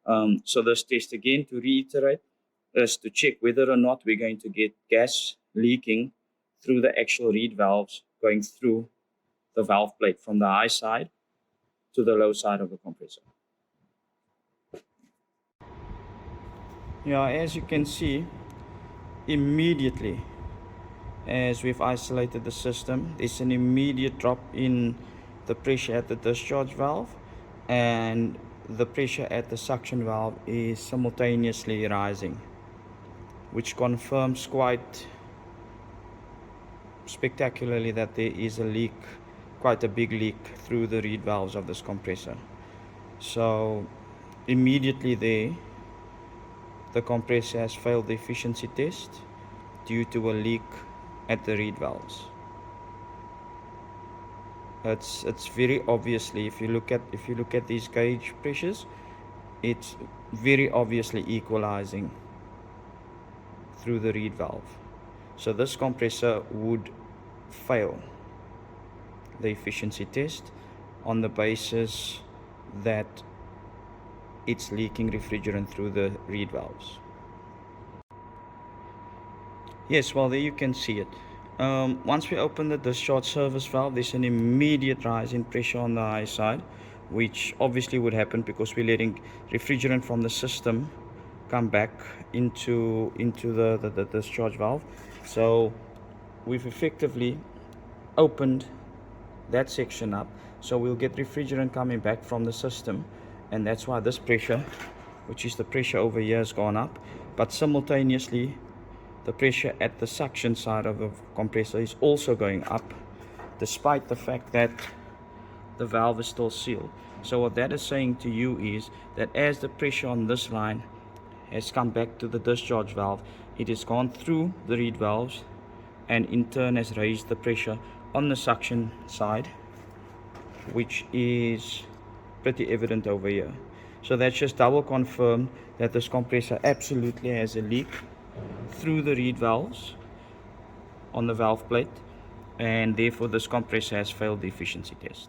So this test, again, to reiterate, is to check whether or not we're going to get gas leaking through the actual reed valves going through the valve plate from the high side to the low side of the compressor. Yeah, as you can see, immediately as we've isolated the system, there's an immediate drop in the pressure at the discharge valve, and the pressure at the suction valve is simultaneously rising, which confirms quite spectacularly that there is a leak, quite a big leak through the reed valves of this compressor. So immediately there, the compressor has failed the efficiency test due to a leak at the reed valves. It's very obviously, if you look at these gauge pressures, it's very obviously equalizing through the reed valve. So this compressor would fail the efficiency test on the basis that it's leaking refrigerant through the reed valves. Yes, well, there you can see it. Once we open the discharge service valve, there's an immediate rise in pressure on the high side, which obviously would happen because we're letting refrigerant from the system come back into the discharge valve. So we've effectively opened that section up, so we'll get refrigerant coming back from the system, and that's why this pressure, which is the pressure over here, has gone up. But simultaneously, the pressure at the suction side of the compressor is also going up, despite the fact that the valve is still sealed. So what that is saying to you is that as the pressure on this line has come back to the discharge valve, it has gone through the reed valves and in turn has raised the pressure on the suction side, which is pretty evident over here. So that's just double confirmed that this compressor absolutely has a leak through the reed valves on the valve plate, and therefore this compressor has failed the efficiency test.